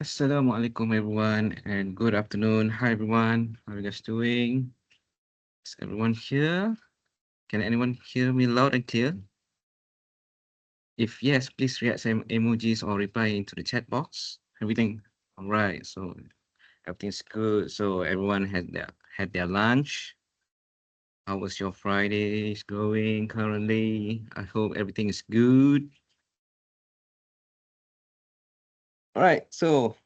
Assalamualaikum everyone and good afternoon. Hi everyone, how are you guys doing? Is everyone here? Can anyone hear me loud and clear? If yes, please react some emojis or reply into the chat box. Everything all right. So everything's good. So everyone had their lunch. How was your Fridays going currently? I hope everything is good. All right. So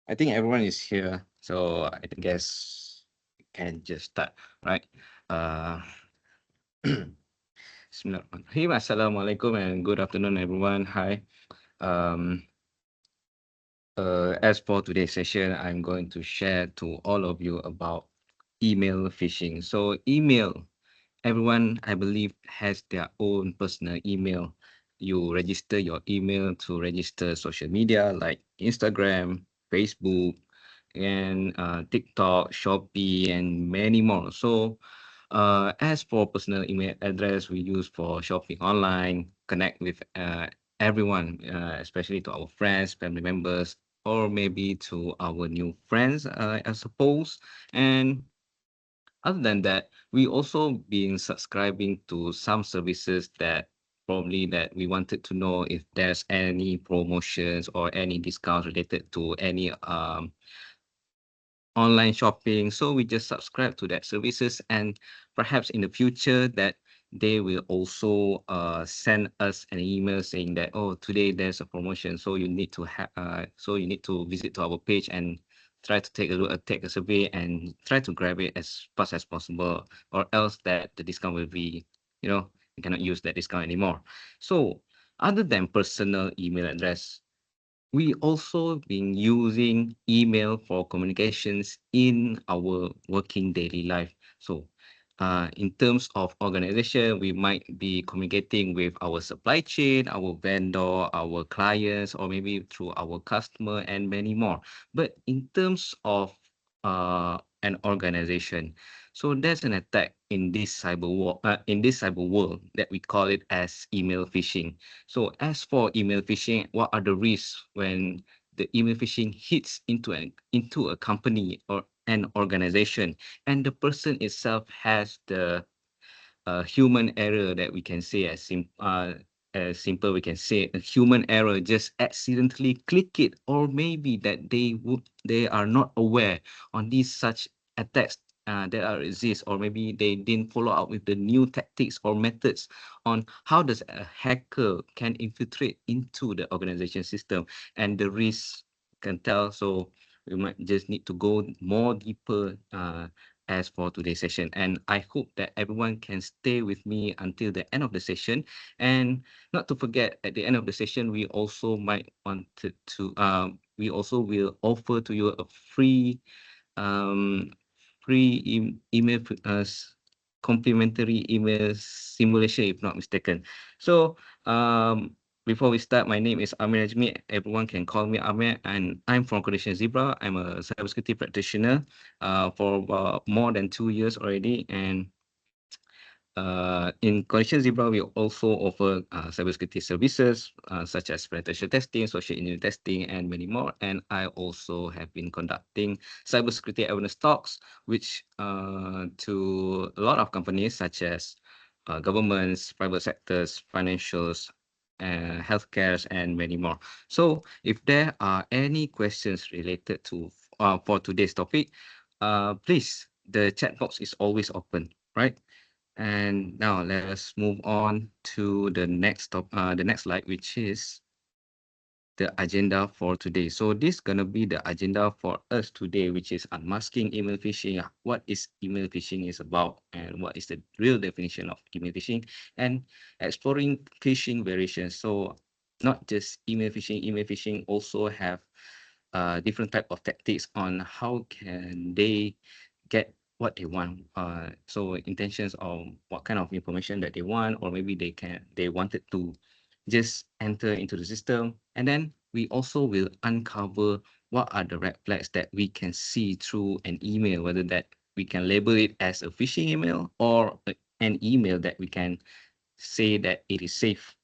I think everyone is here. So I guess we can just start, right? Uh Bismillahirrahmanirrahim. Assalamualaikum and good afternoon, everyone. Hi. Um, as for today's session, I'm going to share to all of you about email phishing. So, email, everyone, I believe, has their own personal email. You register your email to register social media like Instagram, Facebook, and TikTok, Shopee, and many more. So, as for personal email address, we use for shopping online, connect with everyone, especially to our friends, family members, or maybe to our new friends, I suppose. And other than that, we also been subscribing to some services that probably that we wanted to know if there's any promotions or any discounts related to any online shopping. So we just subscribe to that services, and perhaps in the future that they will also send us an email saying that, oh, today there's a promotion, so you need to have so you need to visit to our page and try to take a look, take a survey and try to grab it as fast as possible, or else that the discount will be, you cannot use that discount anymore. So other than personal email address, we also been using email for communications in our working daily life. So, in terms of organization, we might be communicating with our supply chain, our vendor, our clients, or maybe through our customer and many more. But in terms of an organization, so there's an attack in this cyber world that we call it as email phishing. So as for email phishing, what are the risks when the email phishing hits into a company or an organization, and the person itself has the human error that we can say as simple we can say a human error, just accidentally click it, or maybe that they are not aware on these such attacks that are exist, or maybe they didn't follow up with the new tactics or methods on how does a hacker can infiltrate into the organization system, and the risk can tell. So we might just need to go more deeper as for today's session. And I hope that everyone can stay with me until the end of the session. And not to forget, at the end of the session, we also might wanted to we also will offer to you a um email complimentary email simulation, if not mistaken. So before we start, my name is Ameer Najmee. Everyone can call me Ameer, and I'm from Condition Zebra. I'm a cybersecurity practitioner for more than 2 years already. And in Connection Zebra, we also offer cybersecurity services such as penetration testing, social engineering testing, and many more. And I also have been conducting cybersecurity awareness talks, which to a lot of companies such as governments, private sectors, financials, healthcares, and many more. So, if there are any questions related to for today's topic, please, the chat box is always open, right? And now let us move on to the next slide, which is the agenda for today. So this gonna be the agenda for us today, which is unmasking email phishing. What is email phishing is about, and what is the real definition of email phishing, and exploring phishing variations. So not just email phishing. Email phishing also have different type of tactics on how can they get what they want. So intentions of what kind of information that they want, or maybe they wanted to just enter into the system. And then we also will uncover what are the red flags that we can see through an email, whether that we can label it as a phishing email or an email that we can say that it is safe.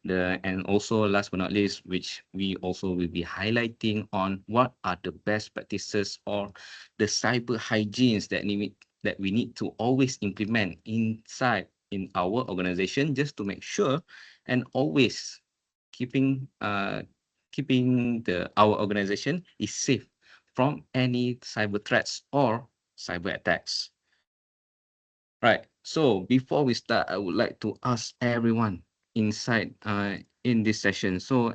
And also last but not least, which we also will be highlighting on what are the best practices or the cyber hygienes that we need to always implement inside in our organization, just to make sure and always keeping keeping the our organization is safe from any cyber threats or cyber attacks. Right. So before we start, I would like to ask everyone inside in this session. So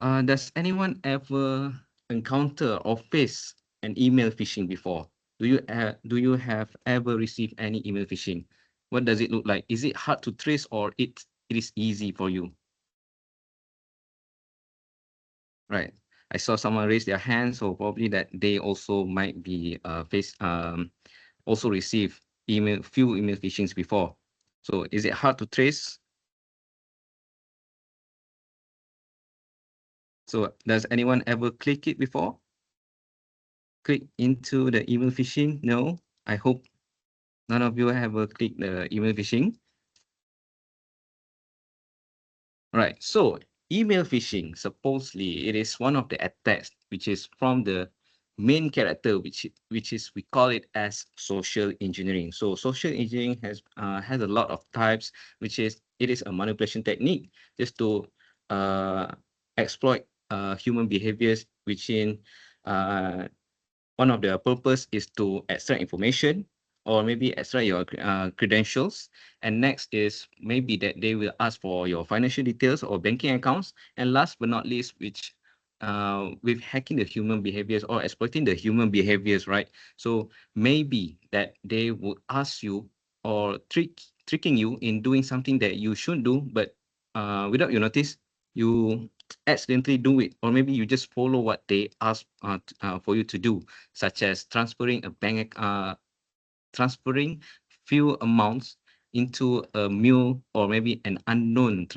does anyone ever encounter or face an email phishing before? Do you have ever received any email phishing? What does it look like? Is it hard to trace or it is easy for you? Right. I saw someone raise their hand, so probably that they also might be also receive few email phishings before. So is it hard to trace? So does anyone ever click it before? Click into the email phishing? No. I hope none of you have ever clicked the email phishing. Right. So email phishing, supposedly it is one of the attacks which is from the main character, which is we call it as social engineering. So social engineering has a lot of types, which is it is a manipulation technique just to uh, exploit human behaviors, which in uh, one of the purpose is to extract information or maybe extract your credentials. And next is maybe that they will ask for your financial details or banking accounts. And last but not least, which with hacking the human behaviors or exploiting the human behaviors, right? So maybe that they would ask you or tricking you in doing something that you should do, but without you notice, you accidentally do it, or maybe you just follow what they ask for you to do, such as transferring few amounts into a new or maybe an unknown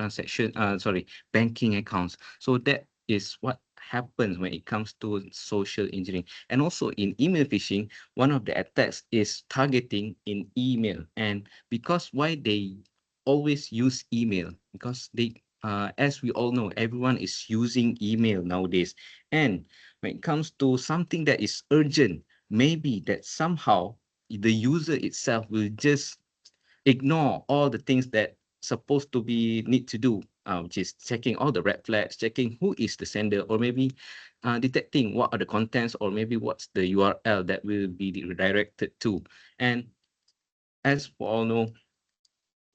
banking accounts. So that is what happens when it comes to social engineering. And also in email phishing, one of the attacks is targeting in email. And because why they always use email, because they as we all know, everyone is using email nowadays. And when it comes to something that is urgent, maybe that somehow the user itself will just ignore all the things that supposed to be need to do, which is checking all the red flags, checking who is the sender, or maybe detecting what are the contents, or maybe what's the URL that will be redirected to. And as we all know,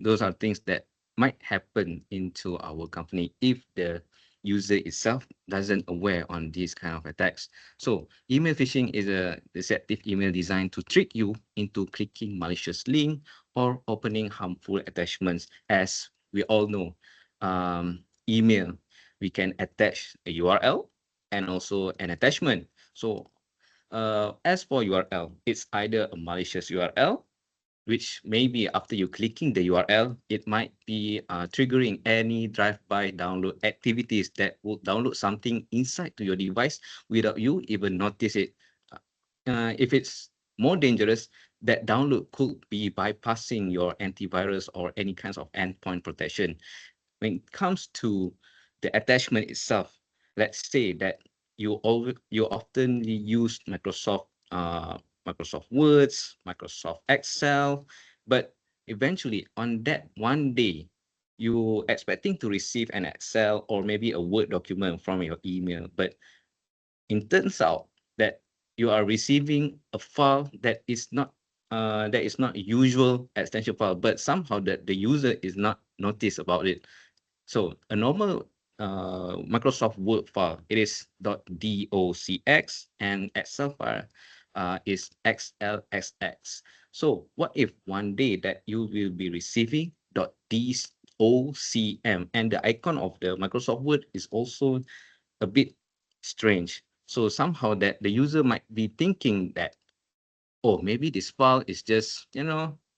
those are things that might happen into our company if the user itself doesn't aware on these kind of attacks. So email phishing is a deceptive email designed to trick you into clicking malicious link or opening harmful attachments. As we all know, email, we can attach a URL and also an attachment. So as for URL, it's either a malicious URL, which maybe after you clicking the URL, it might be triggering any drive-by download activities that will download something inside to your device without you even notice it. If it's more dangerous, that download could be bypassing your antivirus or any kinds of endpoint protection. When it comes to the attachment itself, let's say that you often use Microsoft Words, Microsoft Excel, but eventually on that one day, you expecting to receive an Excel or maybe a Word document from your email, but it turns out that you are receiving a file that is not usual extension file, but somehow that the user is not noticed about it. So a normal Microsoft Word file, it is .docx, and Excel file is XLSX. So what if one day that you will be receiving .docm, and the icon of the Microsoft Word is also a bit strange. So somehow that the user might be thinking that, oh, maybe this file is just,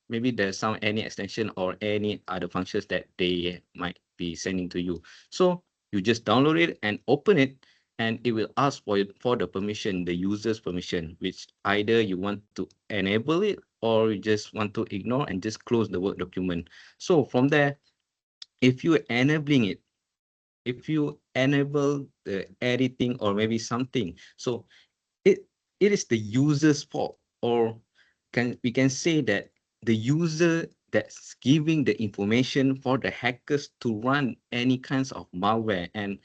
maybe there's some any extension or any other functions that they might be sending to you. So you just download it and open it, and it will ask for the permission, the user's permission, which either you want to enable it or you just want to ignore and just close the Word document. So from there, if you're enabling it, if you enable the editing or maybe something, so it it is the user's fault, or we can say that the user that's giving the information for the hackers to run any kinds of malware. And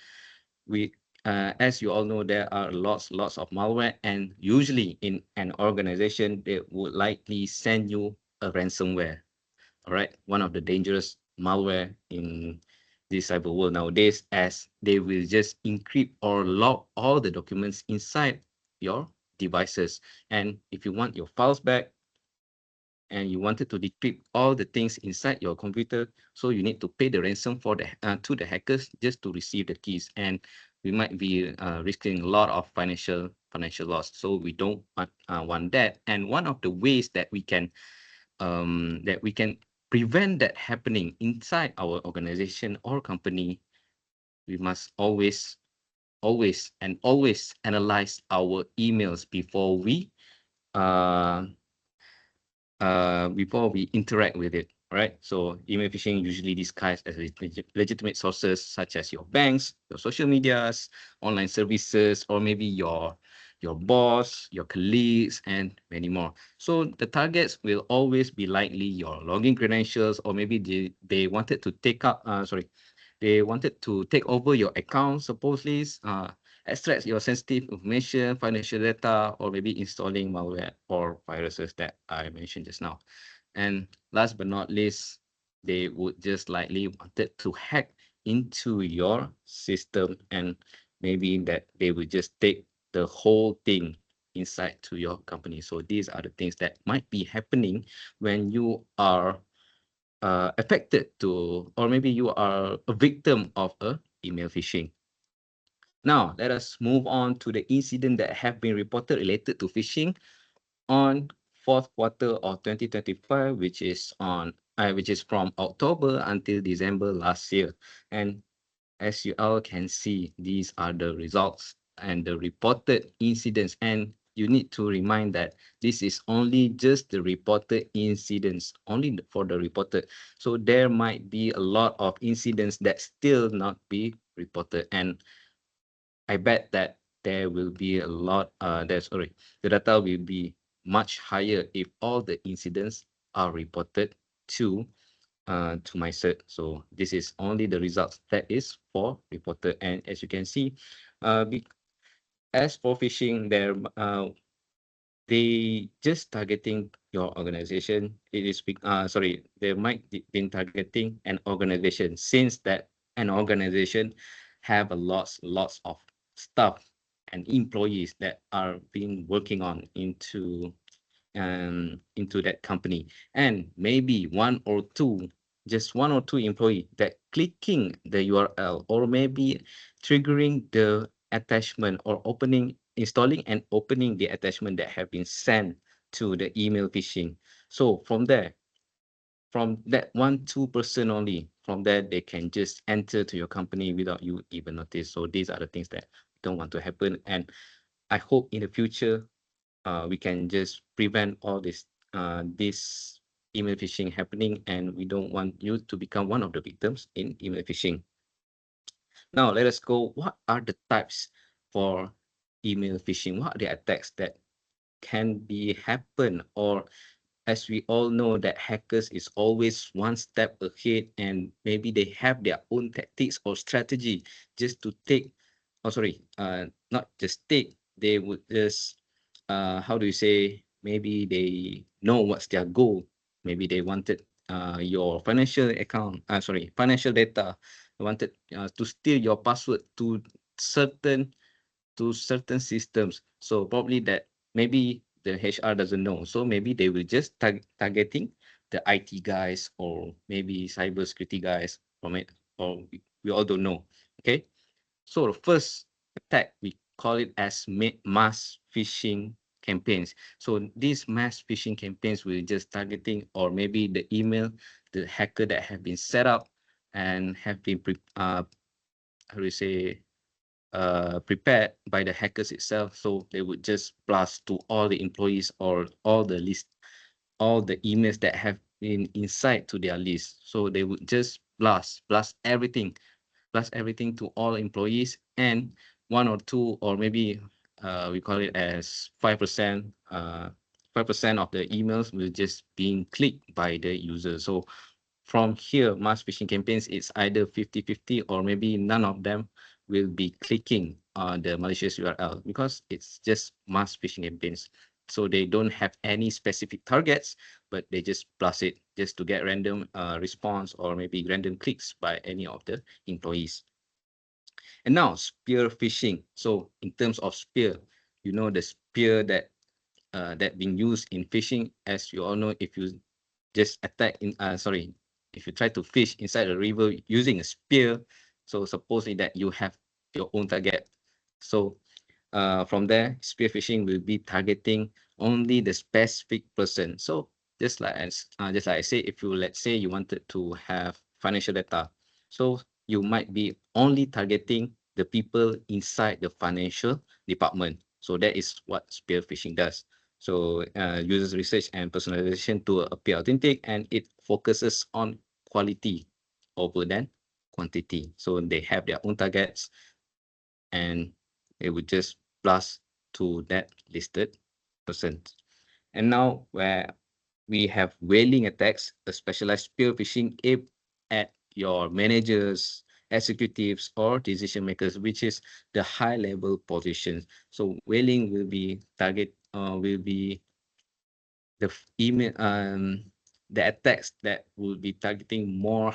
we as you all know, there are lots of malware, and usually in an organization they would likely send you a ransomware. All right, one of the dangerous malware in this cyber world nowadays, as they will just encrypt or log all the documents inside your devices. And if you want your files back and you wanted to decrypt all the things inside your computer, so you need to pay the ransom for the to the hackers just to receive the keys. And we might be risking a lot of financial loss, so we don't want that. And one of the ways that we can prevent that happening inside our organization or company, we must always analyze our emails uh, before we interact with it. Right? So email phishing usually disguised as legitimate sources such as your banks, your social medias, online services, or maybe your boss, your colleagues, and many more. So the targets will always be likely your login credentials, or maybe they wanted to they wanted to take over your account, supposedly, extract your sensitive information, financial data, or maybe installing malware or viruses that I mentioned just now. And last but not least, they would just likely wanted to hack into your system, and maybe that they will just take the whole thing inside to your company. So these are the things that might be happening when you are affected to, or maybe you are a victim of a email phishing. Now, let us move on to the incident that have been reported related to phishing on fourth quarter of 2025, which is from October until December last year. And as you all can see, these are the results and the reported incidents. And you need to remind that this is only just the reported incidents, only for the reported. So there might be a lot of incidents that still not be reported. And I bet that there will be a lot, the data will be much higher if all the incidents are reported to my cert. So this is only the results that is for reported. And as you can see, as for phishing, they just targeting your organization. They might been targeting an organization, since that an organization have a lots of staff and employees that are being working on into that company. And maybe just one or two employee that clicking the URL, or maybe triggering the attachment, or installing and opening the attachment that have been sent to the email phishing. So from that 1-2% only, from there they can just enter to your company without you even notice. So these are the things that don't want to happen. And I hope in the future we can just prevent all this email phishing happening, and we don't want you to become one of the victims in email phishing. Now let us go. What are the types for email phishing? What are the attacks that can be happen? Or as we all know, that hackers is always one step ahead, and maybe they have their own tactics or strategy just to take, not just take, they would just how do you say, maybe they know what's their goal. Maybe they wanted your financial data. They wanted to steal your password certain certain systems. So probably that maybe the HR doesn't know. So maybe they will just targeting the IT guys, or maybe cybersecurity guys from it, or we all don't know. Okay. So the first attack, we call it as mass phishing campaigns. So these mass phishing campaigns will just targeting, or maybe the email, the hacker that have been set up and have been how do you say, prepared by the hackers itself. So they would just blast to all the employees, or all the emails that have been inside to their list. So they would just blast everything to all employees, and one or two, or maybe we call it as 5%, 5% of the emails will just being clicked by the user. So from here, mass phishing campaigns, it's either 50-50, or maybe none of them will be clicking on the malicious URL, because it's just mass phishing campaigns. So they don't have any specific targets, but they just blast it just to get random response, or maybe random clicks by any of the employees. And now spear phishing. So in terms of spear, you know, the spear that being used in phishing, as you all know, if you just attack in if you try to fish inside a river using a spear, so supposedly that you have your own target. So from there, spear phishing will be targeting only the specific person. So just like I say, if you, let's say you wanted to have financial data, so you might be only targeting the people inside the financial department. So that is what spear phishing does. So uses research and personalization to appear authentic, and it focuses on quality over than quantity. So they have their own targets, and it would just blast to that listed person. And now where we have whaling attacks, a specialized spear phishing aimed at your managers, executives, or decision makers, which is the high level positions. So whaling will be email the attacks that will be targeting more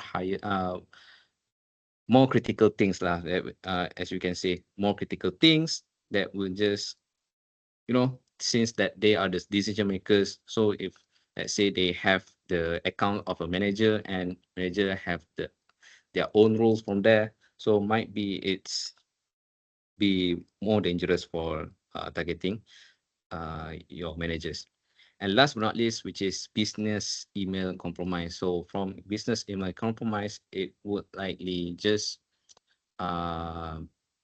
critical things lah, as you can say, more critical things that will just, since that they are the decision makers. So if, let's say, they have the account of a manager, and manager have their own rules from there, so might be it's be more dangerous for targeting your managers. And last but not least, which is business email compromise. So from business email compromise, it would likely just uh,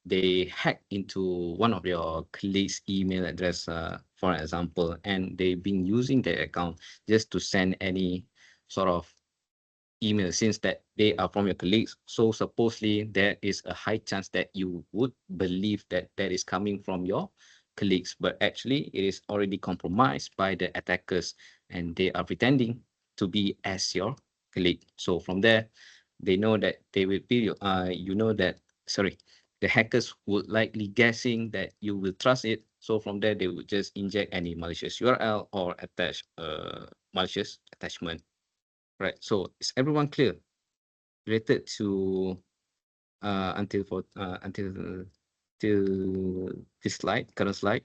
they hack into one of your colleagues' email address, for example, and they've been using their account just to send any sort of email, since that they are from your colleagues. So supposedly there is a high chance that you would believe that that is coming from your colleagues, but actually it is already compromised by the attackers, and they are pretending to be as your colleague. So from there, they know that they will be the hackers would likely guessing that you will trust it. So from there, they would just inject any malicious URL or attach malicious attachment. Right. So is everyone clear related to until till this slide, current slide?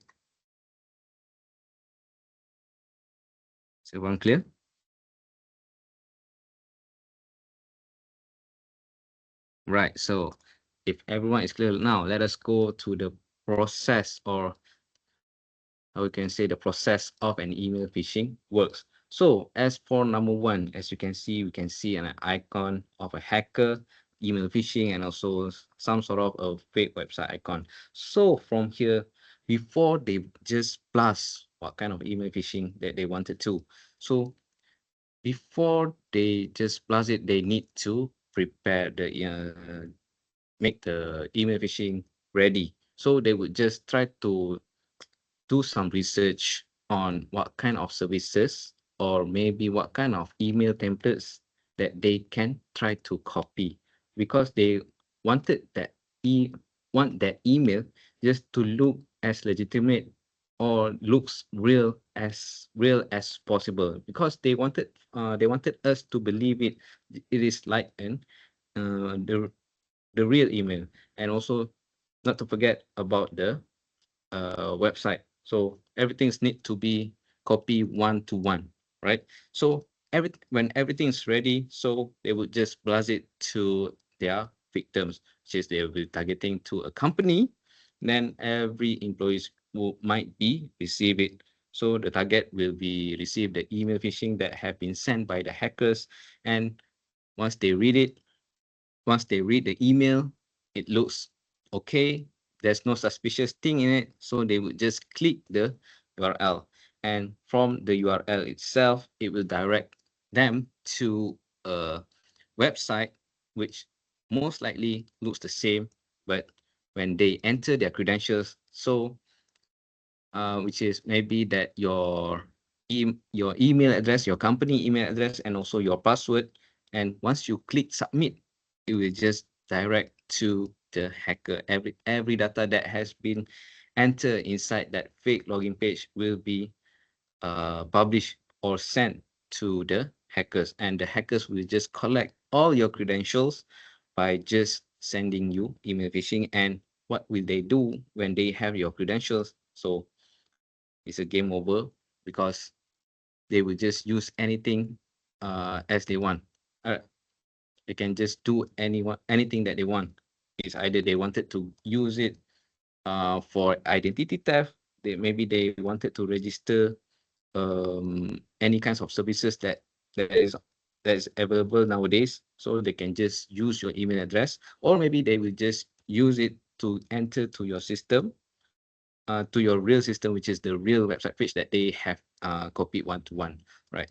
Is everyone clear? Right. So if everyone is clear now, let us go to the process, or how we can say the process of an email phishing works. So as for number one, as you can see, we can see an icon of a hacker, email phishing, and also some sort of a fake website icon. So from here, before they just blast what kind of email phishing that they wanted to, so before they just blast it, they need to prepare make the email phishing ready. So they would just try to do some research on what kind of services, or maybe what kind of email templates that they can try to copy, because they wanted that e want that email just to look as legitimate, or looks real as possible, because they wanted us to believe it is like an uh, the the real email. And also, not to forget about the website. So everything's need to be copy one to one, right? So when everything is ready, so they would just blast it to their victims, which is they will be targeting to a company. Then every employees will might be receive it. So the target will be receive the email phishing that have been sent by the hackers, and once they read it, once they read the email, it looks okay. There's no suspicious thing in it. So they would just click the URL. And from the URL itself, it will direct them to a website which most likely looks the same, but when they enter their credentials, so which is maybe that your email address, your company email address, and also your password. And once you click submit, it will just direct to the hacker. Every data that has been entered inside that fake login page will be published or sent to the hackers, and the hackers will just collect all your credentials by just sending you email phishing. And what will they do when they have your credentials? So it's a game over, because they will just use anything as they want. Uh, they can just do anything that they want. It's either they wanted to use it for identity theft. Maybe they wanted to register any kinds of services that is available nowadays. So they can just use your email address, or maybe they will just use it to enter to your system, to your real system, which is the real website page that they have copied one to one, right?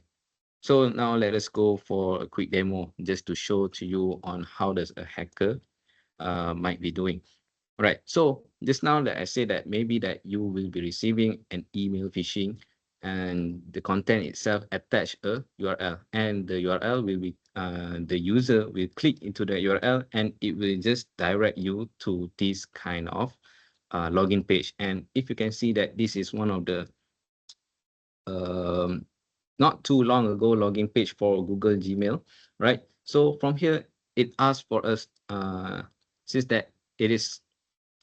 So now let us go for a quick demo just to show to you on how does a hacker might be doing. Right. So just now that I said that maybe that you will be receiving an email phishing, and the content itself attach a URL, and the URL will be the user will click into the URL, and it will just direct you to this kind of login page. And if you can see that this is one of the um, not too long ago login page for Google Gmail, right? So from here, it asks for us, since that it is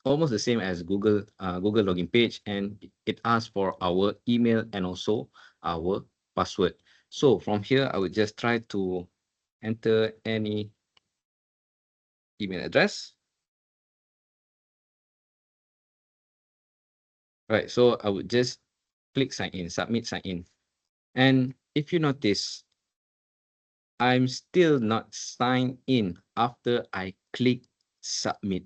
almost the same as Google login page, and it asks for our email and also our password. So from here, I would just try to enter any email address. Right, so I would just click sign in, submit sign in. And if you notice, I'm still not signed in after I click submit,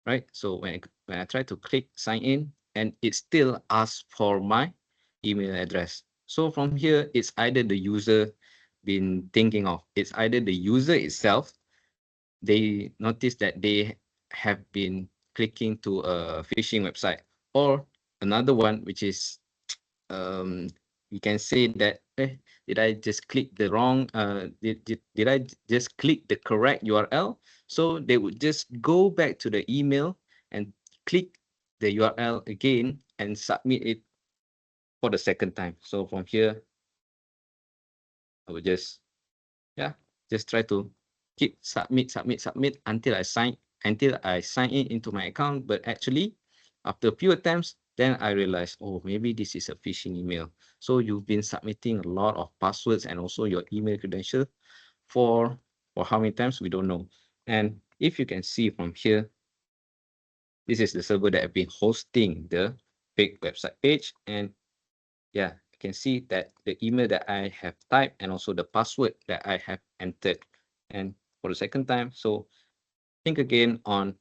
right? So when I try to click sign in, and it still asks for my email address. So from here, it's either the user been thinking of, it's either the user itself, they notice that they have been clicking to a phishing website, or another one, which is um you can say that, did I just click the wrong did I just click the correct URL? So they would just go back to the email and click the URL again and submit it for the second time. So from here, I would just, yeah, just try to keep submit until I sign in into my account. But actually, after a few attempts, then I realized, oh, maybe this is a phishing email. So you've been submitting a lot of passwords and also your email credentials for how many times, we don't know. And if you can see from here, this is the server that have been hosting the fake website page. And yeah, you can see that the email that I have typed and also the password that I have entered. And for the second time, so think again on,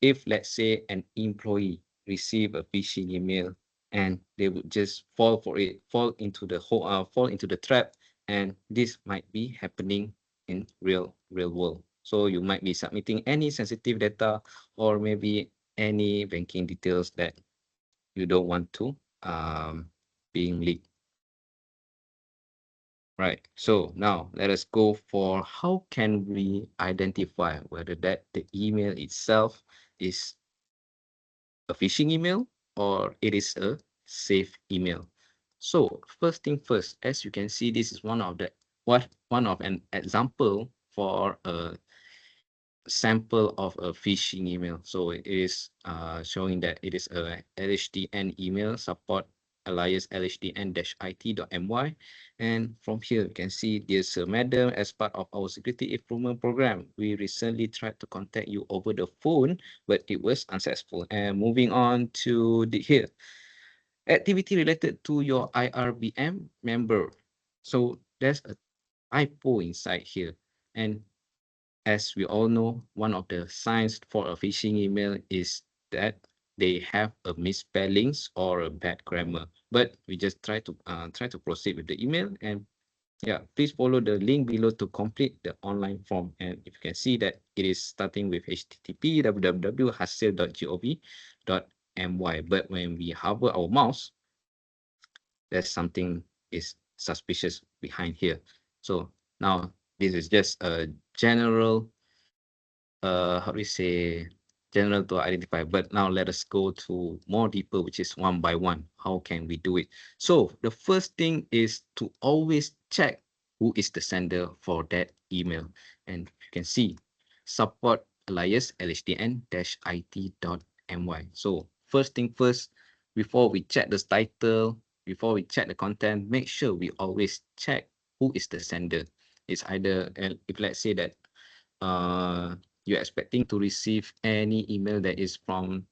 if let's say an employee receive a phishing email, and they would just fall for it, fall into the trap, and this might be happening in real world. So you might be submitting any sensitive data, or maybe any banking details that you don't want to being leaked. Right. So now let us go for how can we identify whether that the email itself is a phishing email or it is a safe email. So first thing first, as you can see, this is one of an example for a sample of a phishing email. So it is showing that it is a LHDN email, support alias lhdn-it.my. And from here, you can see, dear Sir Madam, as part of our security improvement program, we recently tried to contact you over the phone, but it was unsuccessful. And moving on to here, activity related to your IRBM member. So there's a typo inside here. And as we all know, one of the signs for a phishing email is that they have a misspellings or a bad grammar. But we just try to proceed with the email, and Yeah, please follow the link below to complete the online form. And if you can see that it is starting with http www.hasil.gov.my. But when we hover our mouse, there's something is suspicious behind here. So now this is just a general how do you say, general to identify. But now let us go to more deeper, which is one by one. How can we do it? So the first thing is to always check who is the sender for that email. And you can see support alias lhdn-it.my. So first thing first, before we check the title, before we check the content, make sure we always check who is the sender. It's either, if let's say that uh, you're expecting to receive any email that is from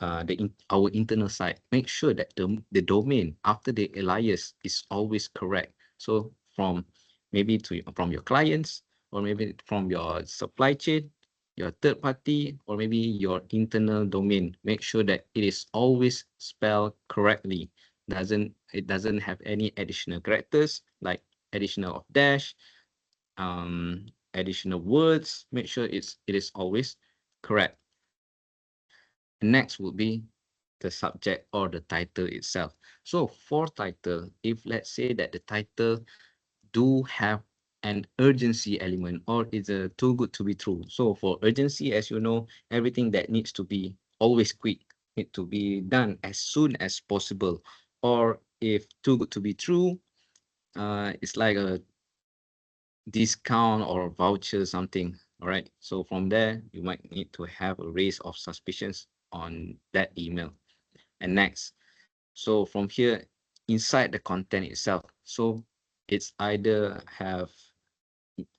our internal site, make sure that the domain after the alias is always correct. So from maybe from your clients, or maybe from your supply chain, your third party, or maybe your internal domain, make sure that it is always spelled correctly. It doesn't have any additional characters like additional of dash, additional words. Make sure it is always correct. Next would be the subject or the title itself. So for title, if let's say that the title do have an urgency element, or is a too good to be true. So for urgency, as you know, everything that needs to be always quick, need to be done as soon as possible. Or if too good to be true, it's like a discount or voucher something. All right, so from there you might need to have a raise of suspicions on that email. And next, so from here, inside the content itself, so it's either have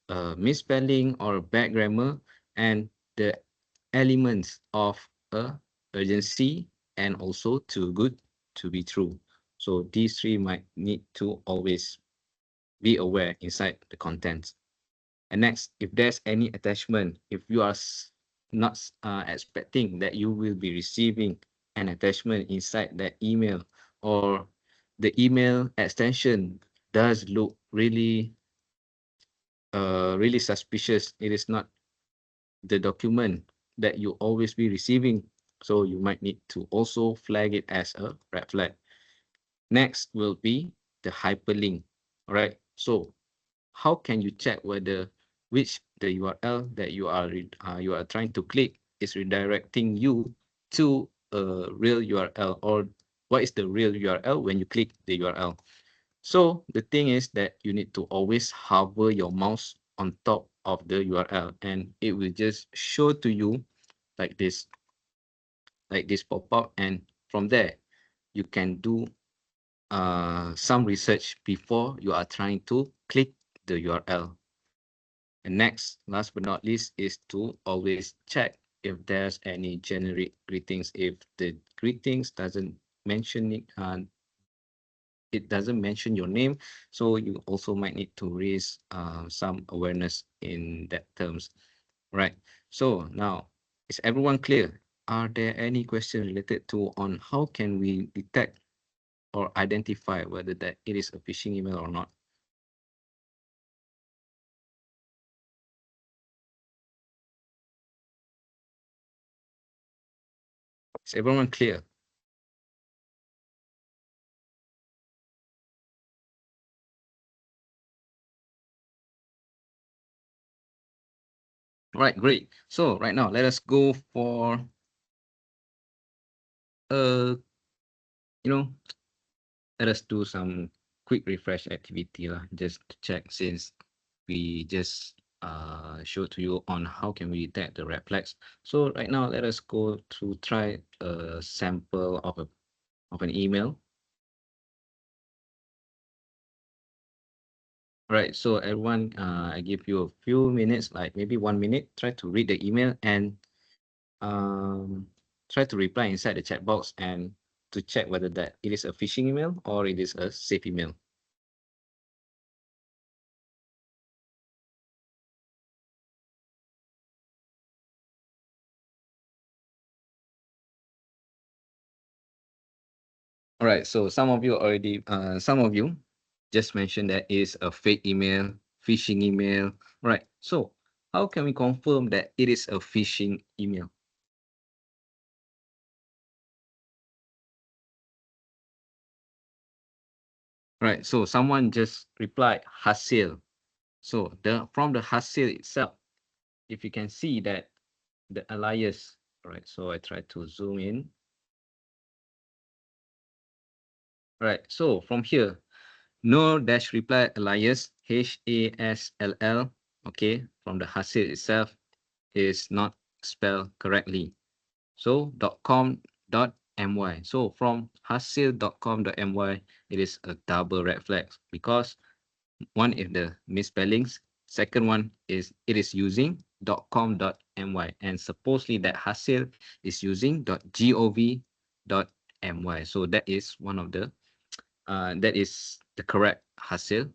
a misspelling or bad grammar, and the elements of a urgency, and also too good to be true. So these three might need to always be aware inside the content. And next, if there's any attachment, if you are not expecting that you will be receiving an attachment inside that email, or the email extension does look really suspicious, it is not the document that you always be receiving. So you might need to also flag it as a red flag. Next will be the hyperlink. All right. So how can you check whether which the URL that you are trying to click is redirecting you to a real URL, or what is the real URL when you click the URL? So the thing is that you need to always hover your mouse on top of the URL, and it will just show to you like this pop-up, and from there you can do some research before you are trying to click the URL. And next, last but not least, is to always check if there's any generic greetings. If the greetings doesn't mention it doesn't mention your name, so you also might need to raise some awareness in that terms. Right. So now, is everyone clear? Are there any questions related to on how can we detect or identify whether that it is a phishing email or not? Is everyone clear? Right, great. So right now, let us go for you know, let us do some quick refresh activity lah, just to check, since we just showed to you on how can we detect the red flags. So right now, let us go to try a sample of an email. Right, so everyone, I give you a few minutes, like maybe 1 minute, try to read the email and um, try to reply inside the chat box, and to check whether that it is a phishing email or it is a safe email. All right, so some of you, just mentioned that it is a fake email, phishing email, right? So how can we confirm that it is a phishing email? Right. So someone just replied hasil. So from the hasil itself, if you can see that the alias, right? So I try to zoom in. Right. So from here, no dash reply alias HASLL. Okay. From the hasil itself is not spelled correctly. So .com.my. So from hasil.com.my, it is a double red flag because one is the misspellings. Second one is it is using .com.my, and supposedly that hasil is using .gov.my. So that is one of the that is the correct hasil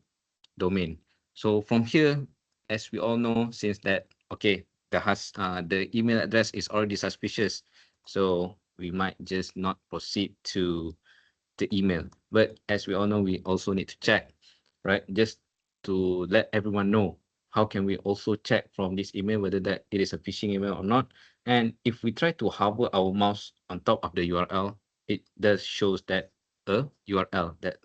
domain. So from here, as we all know, since that okay, the email address is already suspicious, so we might just not proceed to the email. But as we all know, we also need to check, right? Just to let everyone know, how can we also check from this email whether that it is a phishing email or not? And if we try to hover our mouse on top of the URL, it does shows that a URL the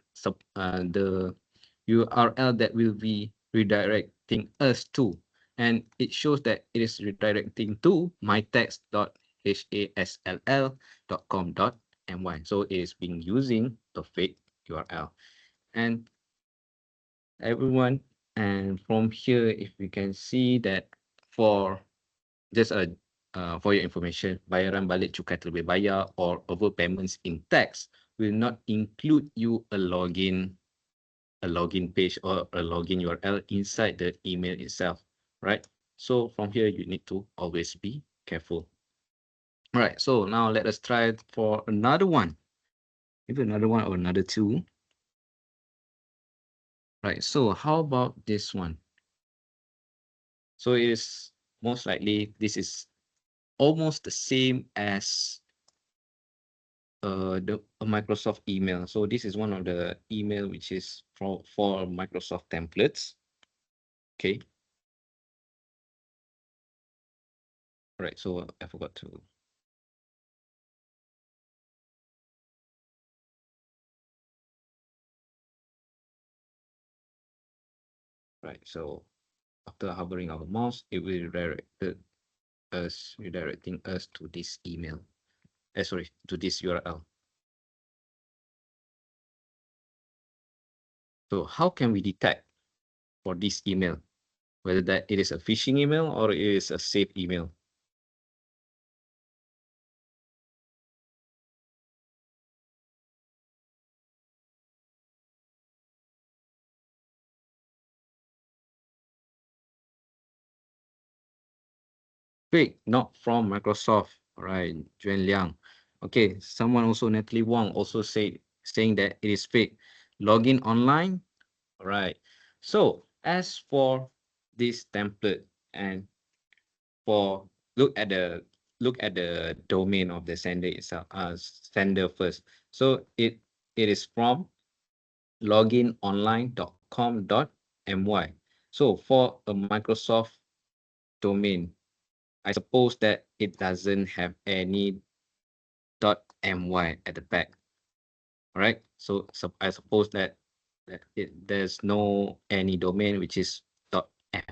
URL that will be redirecting us to, and it shows that it is redirecting to mytext.hasll.com.my. So it is being using a fake URL. And everyone, and from here, if we can see that for just a for your information, bayaran balik cukai terlebih bayar or overpayments in tax will not include you a login page or a login URL inside the email itself, right? So from here, you need to always be careful. All right, so now let us try for another one, maybe another one or another two. Right, so how about this one? So it is most likely this is almost the same as a Microsoft email. So this is one of the email which is for Microsoft templates. Okay. All right, so I forgot to. Right, so after hovering our mouse, it will redirecting us to this email. Sorry, to this URL. So how can we detect for this email whether that it is a phishing email or it is a safe email? Fake, not from Microsoft. All right, Juan Liang. Okay, someone also, Natalie Wong, also saying that it is fake. Login online. All right. So as for this template and for look at the domain of the sender itself, sender first. So it is from loginonline.com.my. So for a Microsoft domain, I suppose that it doesn't have any .my at the back. All right. So I suppose that there's no any domain which is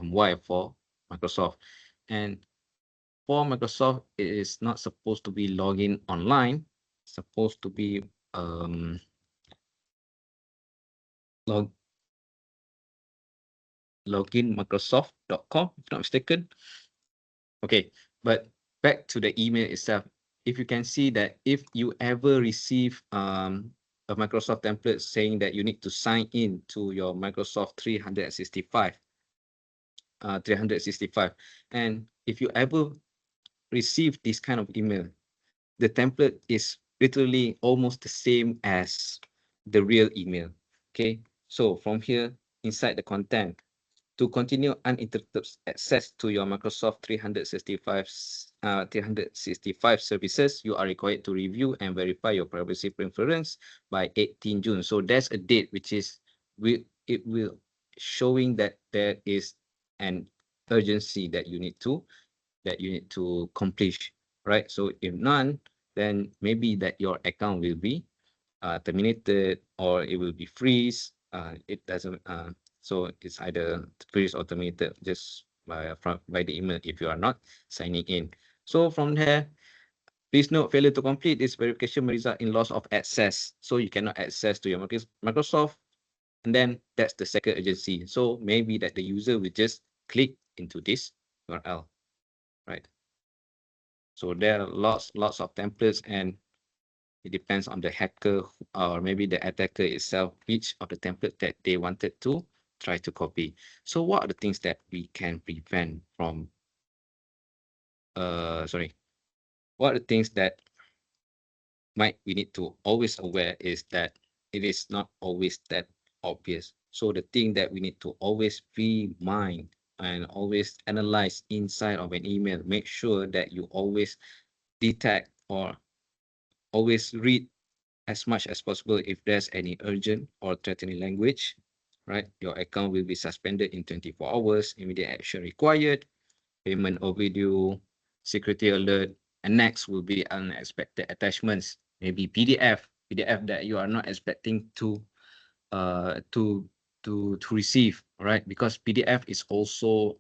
.my for Microsoft. And for Microsoft, it is not supposed to be login online. It's supposed to be log loginmicrosoft.com, if not mistaken. Okay, but back to the email itself. If you can see that if you ever receive a Microsoft template saying that you need to sign in to your Microsoft 365, and if you ever receive this kind of email, the template is literally almost the same as the real email. Okay, so from here, inside the content, to continue uninterrupted access to your Microsoft 365 services, you are required to review and verify your privacy preference by 18 June. So there's a date which is it will showing that there is an urgency that you need to accomplish, right? So if none, then maybe that your account will be terminated or it will be freeze. It doesn't. So it's either freeze or terminated just by the email if you are not signing in. So from there, please note failure to complete this verification may result in loss of access. So you cannot access to your Microsoft, and then that's the second urgency. So maybe that the user will just click into this URL, right? So there are lots of templates, and it depends on the hacker or maybe the attacker itself, which of the template that they wanted to try to copy. So what are the things that we can prevent from, sorry, what are the things that might we need to always aware is that it is not always that obvious. So the thing that we need to always be mind and always analyze inside of an email, make sure that you always detect or always read as much as possible if there's any urgent or threatening language, right? Your account will be suspended in 24 hours, immediate action required, payment overdue, security alert, and next will be unexpected attachments, maybe PDF that you are not expecting uh to to receive, right? Because PDF is also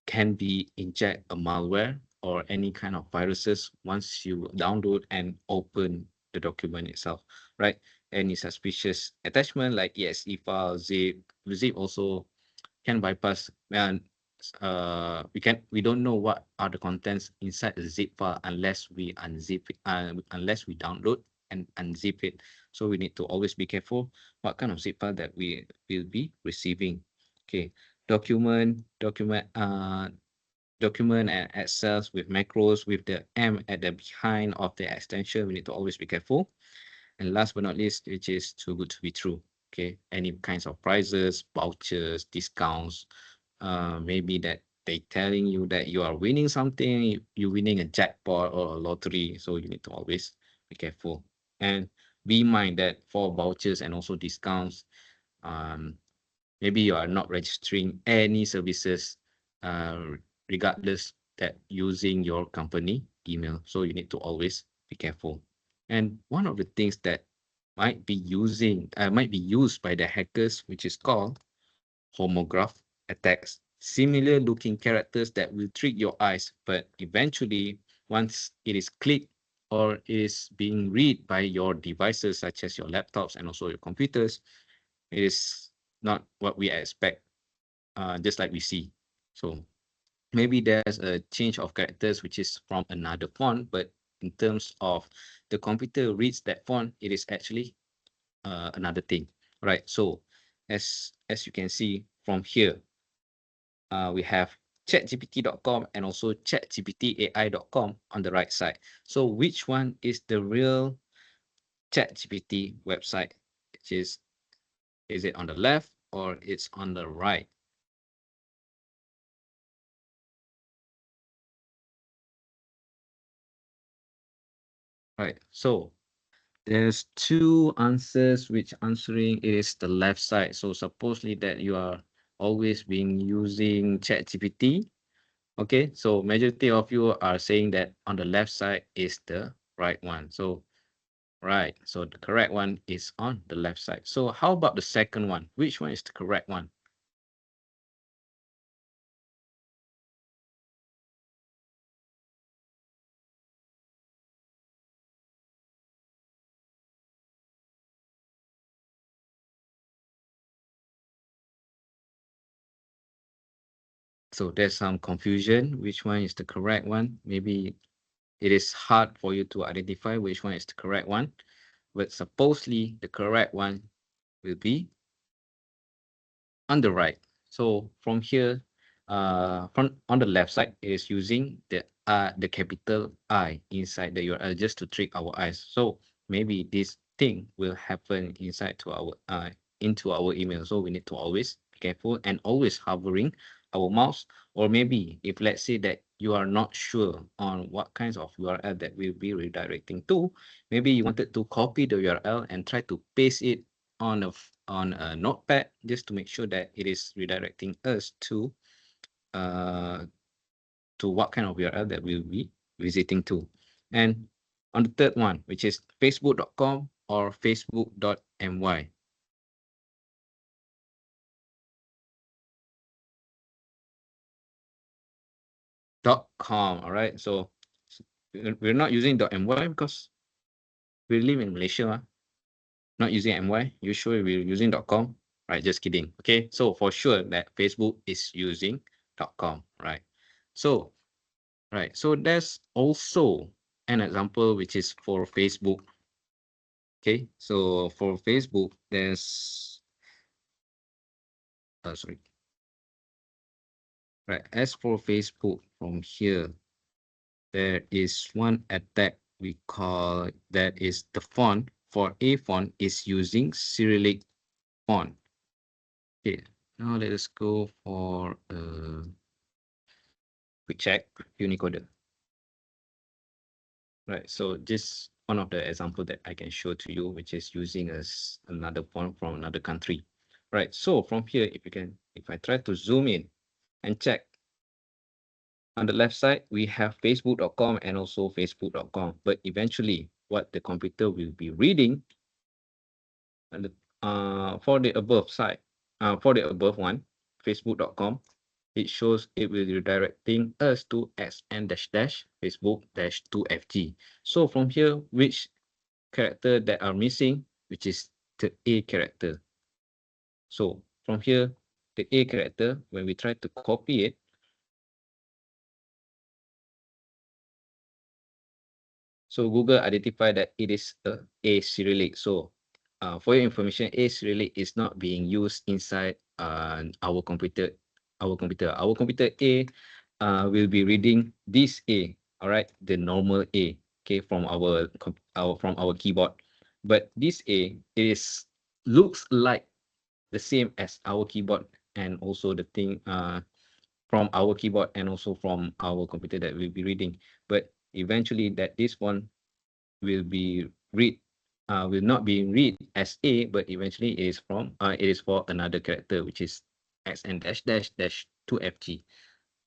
can be inject a malware or any kind of viruses once you download and open the document itself, right? Any suspicious attachment like EXE file, zip also can bypass, and we don't know what are the contents inside the zip file unless we unzip it, unless we download and unzip it. So we need to always be careful what kind of zip file that we will be receiving. Okay, document and access with macros with the M at the behind of the extension. We need to always be careful. And last but not least, which is too good to be true. Okay, any kinds of prizes, vouchers, discounts, maybe that they telling you that you are winning something, you're winning a jackpot or a lottery. So you need to always be careful and be mind that for vouchers and also discounts, um, maybe you are not registering any services, regardless that using your company email. So you need to always be careful. And one of the things that might be used by the hackers, which is called homograph attacks. Similar looking characters that will trick your eyes, but eventually, once it is clicked or is being read by your devices, such as your laptops and also your computers, it is not what we expect, just like we see. So maybe there's a change of characters which is from another font, but in terms of the computer reads that font, it is actually another thing, right? So as you can see from here, we have chatgpt.com and also chatgptai.com on the right side. So which one is the real ChatGPT website? Which is it on the left or it's on the right? Right. So there's two answers which answering is the left side. So supposedly that you are always been using ChatGPT. Okay, so majority of you are saying that on the left side is the right one. So right, so the correct one is on the left side. So how about the second one? Which one is the correct one? So there's some confusion. Which one is the correct one? Maybe it is hard for you to identify which one is the correct one, but supposedly the correct one will be on the right. So from here, from on the left side, it is using the capital I inside the URL just to trick our eyes. So maybe this thing will happen inside to our into our email. So we need to always be careful and always hovering our mouse. Or maybe if let's say that you are not sure on what kinds of URL that will be redirecting to, maybe you wanted to copy the URL and try to paste it on a on a notepad just to make sure that it is redirecting us uh, to what kind of URL that we'll be visiting to. And on the third one, which is facebook.com or facebook.my. .com, all right? So we're not using .my because we live in Malaysia, not using my. You sure we're using .com? Right, just kidding. Okay, so for sure that Facebook is using .com, right? So, right, so there's also an example which is for Facebook. Okay, so for Facebook, there's sorry. Right, as for Facebook from here, there is one attack we call that is the font for a font is using Cyrillic font. Okay, now let us go for a quick check Unicode. Right, so this one of the example that I can show to you, which is using another font from another country. Right, so from here, if I try to zoom in and check, on the left side, we have facebook.com and also facebook.com. But eventually, what the computer will be reading for the above side, for the above one, facebook.com, it shows it will be redirecting us to xn facebook 2fg. So from here, which character that are missing, which is the A character. So from here, the A character, when we try to copy it, so Google identify that it is a Cyrillic. So for your information, a Cyrillic is not being used inside our computer. Our computer A will be reading this A, all right, the normal A, okay, from our keyboard. But this A is looks like the same as our keyboard and also the thing from our keyboard and also from our computer that we'll be reading. But eventually that this one will be read will not be read as A, but eventually it is for another character, which is xn dash dash dash 2fg.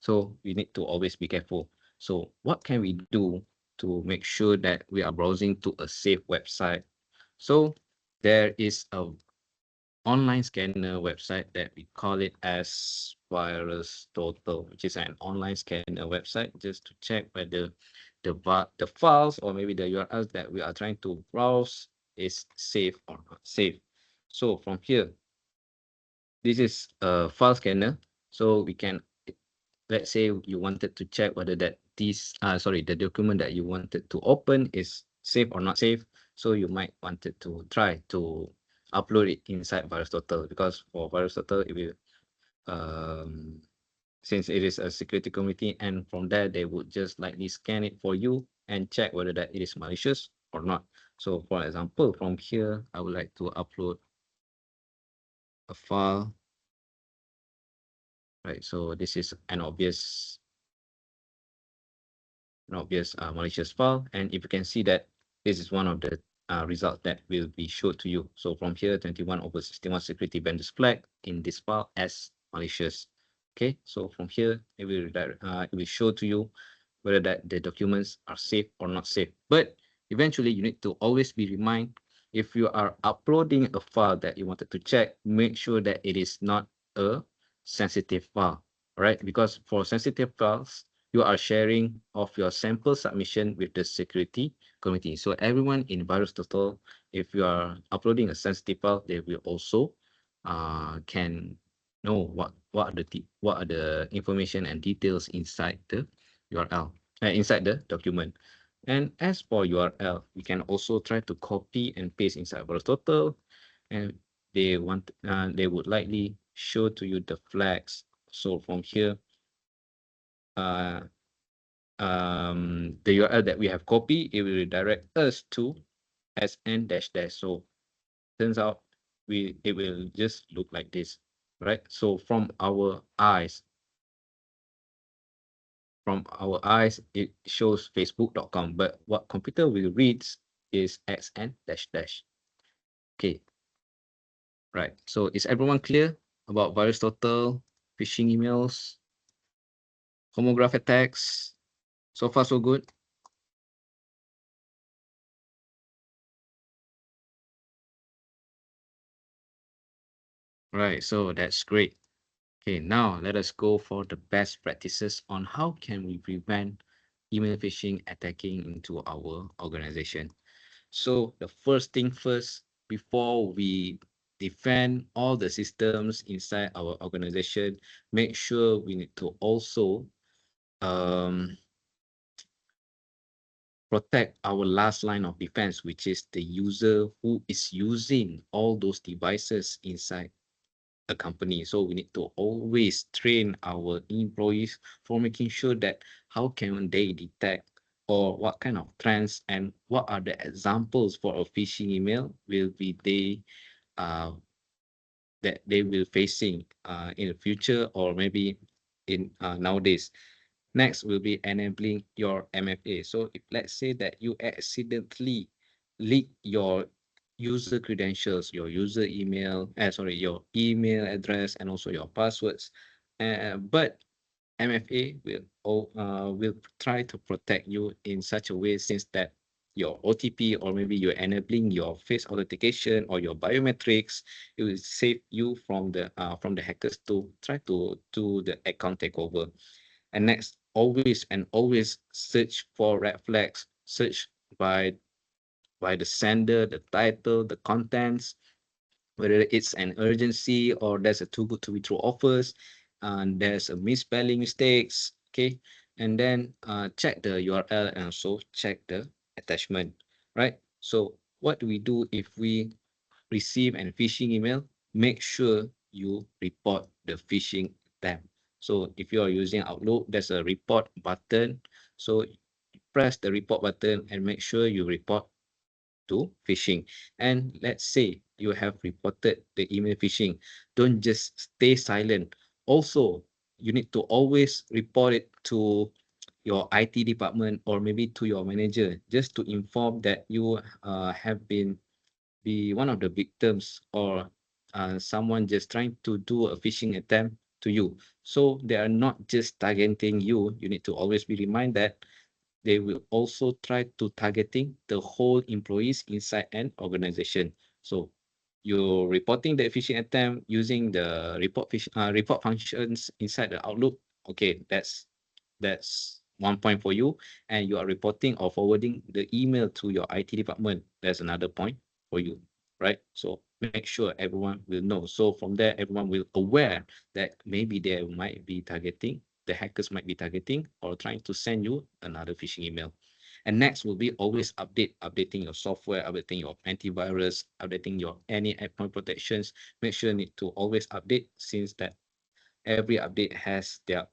So we need to always be careful. So what can we do to make sure that we are browsing to a safe website? So there is a online scanner website that we call it as Virus Total, which is an online scanner website just to check whether the files or maybe the URLs that we are trying to browse is safe or not safe. So from here, this is a file scanner. So we can, let's say you wanted to check whether that the document that you wanted to open is safe or not safe. So you might wanted to try to upload it inside VirusTotal, because for VirusTotal, it will since it is a security committee, and from there they would just likely scan it for you and check whether that it is malicious or not. So for example, from here, I would like to upload a file, right? So this is an obvious malicious file. And if you can see that this is one of the results that will be showed to you. So from here, 21/61 security vendors flag in this file as malicious. Okay, so from here, it will show to you whether that the documents are safe or not safe. But eventually, you need to always be reminded, if you are uploading a file that you wanted to check, make sure that it is not a sensitive file, right? Because for sensitive files, you are sharing of your sample submission with the security committee. So everyone in VirusTotal, if you are uploading a sensitive file, they will also can know what are the information and details inside the URL, inside the document. And as for URL, we can also try to copy and paste inside VirusTotal, and they would likely show to you the flags. So from here, the URL that we have copied, it will redirect us to sn dash dash. So turns out it will just look like this, right? So from our eyes, it shows facebook.com, but what computer will read is xn dash dash. Okay, Right. So is everyone clear about virus total, phishing emails, homograph attacks? So far, so good. Right. So that's great. Okay, now let us go for the best practices on how can we prevent email phishing attacking into our organization. So the first thing first, before we defend all the systems inside our organization, make sure we need to also um, protect our last line of defense, which is the user who is using all those devices inside a company. So we need to always train our employees for making sure that how can they detect or what kind of trends and what are the examples for a phishing email will be they uh, that they will facing in the future or maybe in nowadays. Next will be enabling your MFA. So if let's say that you accidentally leak your user credentials, your user email, your email address and also your passwords, but MFA will try to protect you in such a way since that your OTP or maybe you're enabling your face authentication or your biometrics, it will save you from the hackers to try to do the account takeover. And next, always search for red flags. Search by the sender, the title, the contents, whether it's an urgency or there's a too good to be true offers, and there's a misspelling mistakes. Okay, and then check the URL and also check the attachment. Right. So what do we do if we receive an phishing email? Make sure you report the phishing attempt. So if you are using Outlook, there's a report button. So press the report button and make sure you report to phishing. And let's say you have reported the email phishing, don't just stay silent. Also, you need to always report it to your IT department or maybe to your manager just to inform that you have been be one of the victims or someone just trying to do a phishing attempt to you. So they are not just targeting you. You need to always be reminded that they will also try to targeting the whole employees inside an organization. So you're reporting the phishing attempt using the report functions inside the Outlook. Okay, that's 1 point for you. And you are reporting or forwarding the email to your IT department. That's another point for you, right? So make sure everyone will know. So from there, everyone will aware that maybe they might be targeting, the hackers might be targeting or trying to send you another phishing email. And next will be always updating your software, updating your antivirus, updating your any endpoint protections. Make sure you need to always update since that every update has their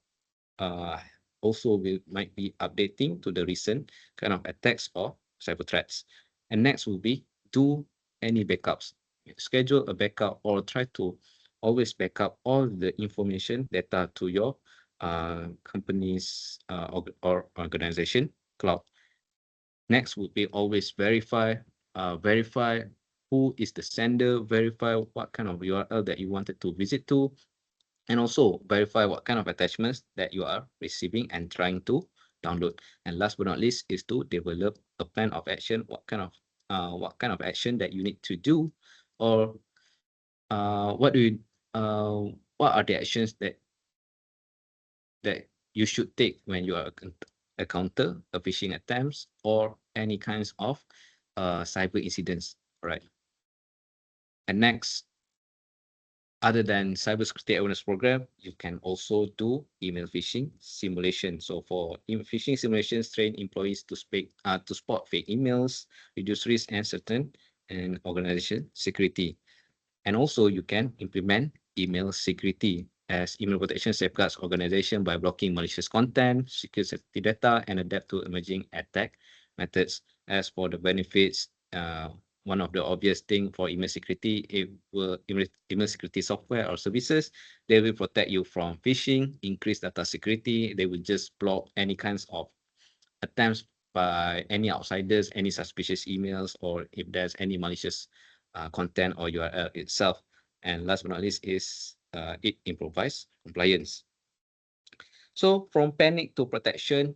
uh, also will might be updating to the recent kind of attacks or cyber threats. And next will be do any backups. Schedule a backup or try to always backup all the information data to your company's or organization cloud. Next would be always verify who is the sender, verify what kind of URL that you wanted to visit to, and also verify what kind of attachments that you are receiving and trying to download. And last but not least is to develop a plan of action, what kind of action that you need to do, or what do you what are the actions that you should take when you are encounter a phishing attempts or any kinds of cyber incidents, right? And next, other than cybersecurity awareness program, you can also do email phishing simulation. So for email phishing simulations, train employees to spot fake emails, reduce risk and certain and organization security. And also you can implement email security as email protection safeguards organization by blocking malicious content, secure safety data, and adapt to emerging attack methods. As for the benefits, one of the obvious thing for email security, it will email security software or services, they will protect you from phishing, increase data security, they will just block any kinds of attempts by any outsiders, any suspicious emails, or if there's any malicious content or URL itself. And last but not least is it improvises compliance. So from panic to protection,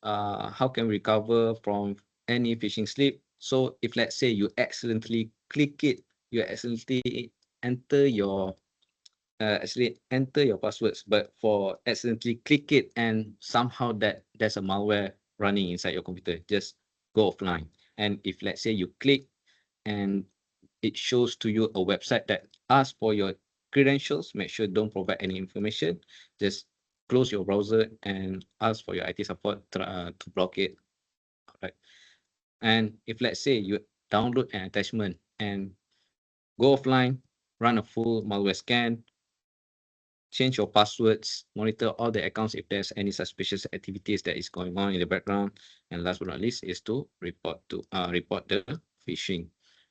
how can we recover from any phishing slip? So if let's say you accidentally click it, you accidentally enter your actually enter your passwords, but for accidentally click it and somehow there's a malware running inside your computer, just go offline. And if let's say you click and it shows to you a website that asks for your credentials, make sure don't provide any information. Just close your browser and ask for your IT support to block it. Right. And if let's say you download an attachment and go offline, run a full malware scan, change your passwords, monitor all the accounts if there's any suspicious activities that is going on in the background. And last but not least is to report the phishing.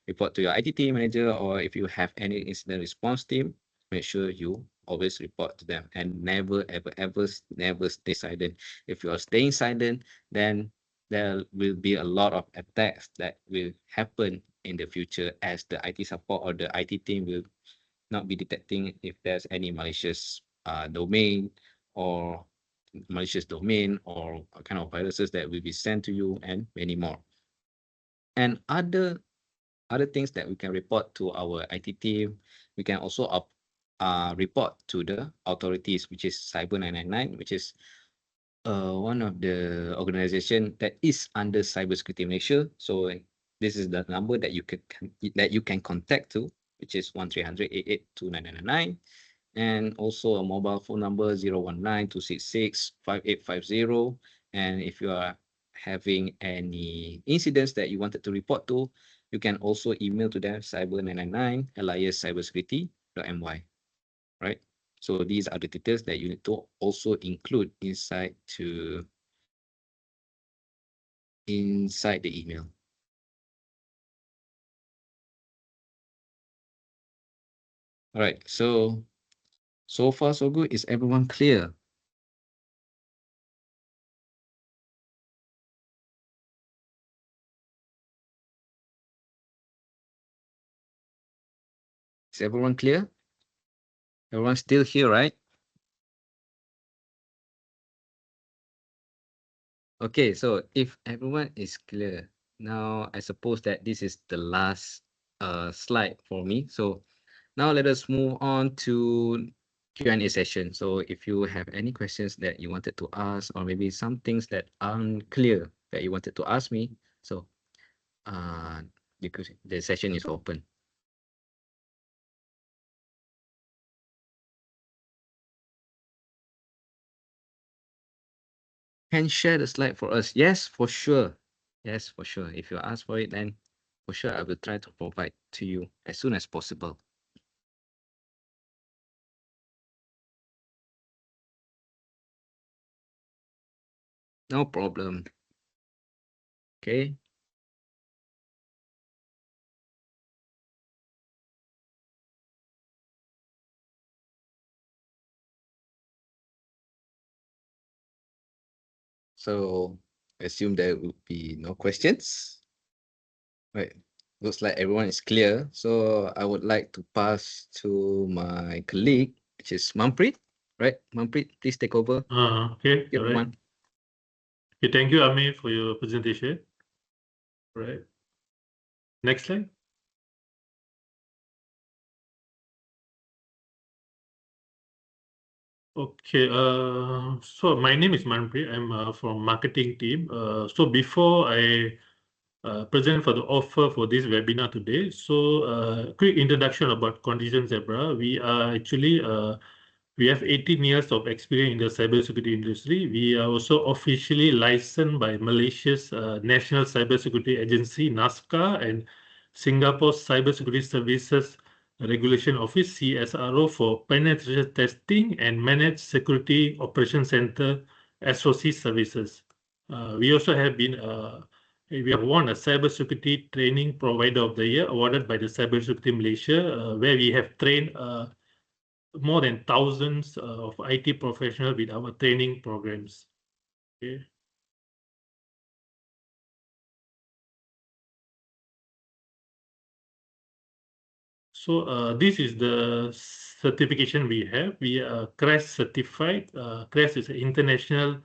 Report to your ITT manager, or if you have any incident response team, make sure you always report to them and never, ever, ever, never stay silent. If you are staying silent, then there will be a lot of attacks that will happen in the future, as the IT support or the IT team will not be detecting if there's any malicious domain or kind of viruses that will be sent to you, and many more. And other things that we can report to our IT team, we can also report to the authorities, which is Cyber 999, which is one of the organization that is under Cybersecurity Malaysia. So this is the number that you can contact to, which is 1300 and also a mobile phone number 019-266-5850. And if you are having any incidents that you wanted to report to, you can also email to them cyber999@cybersecurity.my, right? So these are the details that you need to also include inside the email. All right, so far so good. Is everyone clear? Is everyone clear? Everyone's still here, right? Okay, so if everyone is clear, now I suppose that this is the last slide for me. So now let us move on to Q&A session. So if you have any questions that you wanted to ask, or maybe some things that aren't clear that you wanted to ask me, so because the session is open. Can share the slide for us? Yes, for sure. Yes, for sure. If you ask for it, then for sure I will try to provide to you as soon as possible. No problem. Okay. So assume there will be no questions. Right. Looks like everyone is clear. So I would like to pass to my colleague, which is Manpreet. Right, Manpreet, please take over. Okay, Yep, all right. Okay, thank you, Ameer, for your presentation. All right. Next slide. Okay, so my name is Manpreet. I'm from marketing team. So before I present for the offer for this webinar today, so quick introduction about Contingent Zebra. We are actually we have 18 years of experience in the cybersecurity industry. We are also officially licensed by Malaysia's National Cybersecurity Agency, NASCA, and Singapore Cybersecurity Services Regulation Office, CSRO, for penetration testing and managed security operation center SOC services. We also have been we have won a cybersecurity training provider of the year awarded by the Cybersecurity Malaysia, where we have trained more than thousands of IT professionals with our training programs. Okay. So this is the certification we have. We are CREST certified. CREST is an international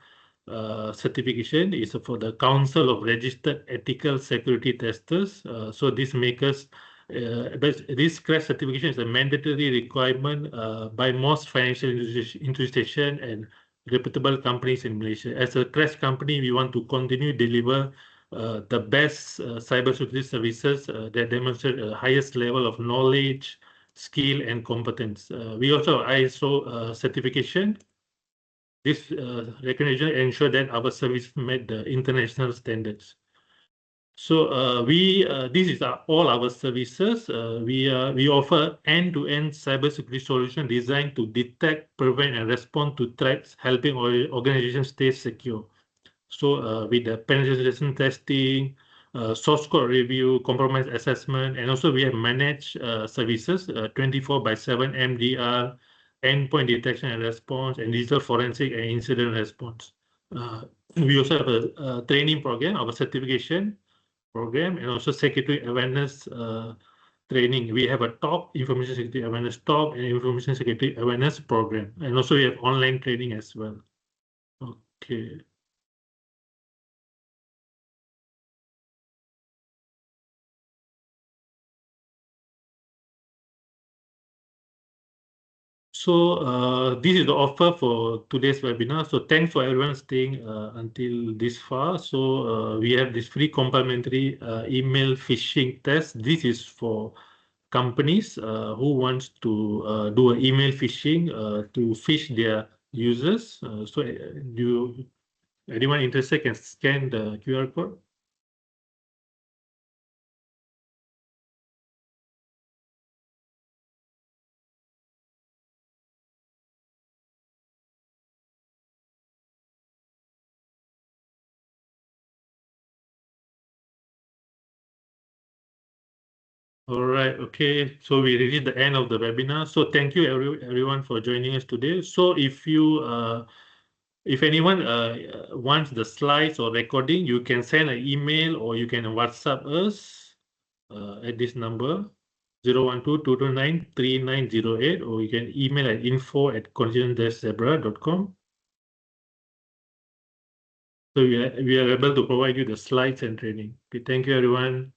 certification. It's for the Council of Registered Ethical Security Testers. So this makes us, but this CREST certification is a mandatory requirement by most financial institution and reputable companies in Malaysia. As a CREST company, we want to continue deliver the best cybersecurity services that demonstrate a highest level of knowledge, skill, and competence. We also have ISO certification. This recognition ensure that our service met the international standards. So this is all our services. We offer end-to-end cybersecurity solution designed to detect, prevent, and respond to threats, helping organizations stay secure. So with the penetration testing, source code review, compromise assessment, and also we have managed services, 24/7 MDR, endpoint detection and response, and digital forensic and incident response. We also have a training program, our certification program, and also security awareness training. We have a top information security awareness talk and information security awareness program, and also we have online training as well. Okay. So this is the offer for today's webinar. So thanks for everyone staying until this far. So we have this free complimentary email phishing test. This is for companies who wants to do an email phishing to phish their users. So do anyone interested can scan the QR code. All right. Okay. So we reached the end of the webinar. So thank you everyone for joining us today. So if anyone wants the slides or recording, you can send an email or you can WhatsApp us at this number 012-229-3908, or you can email at info@conscience-zebra.com. So we are able to provide you the slides and training. Okay, thank you everyone.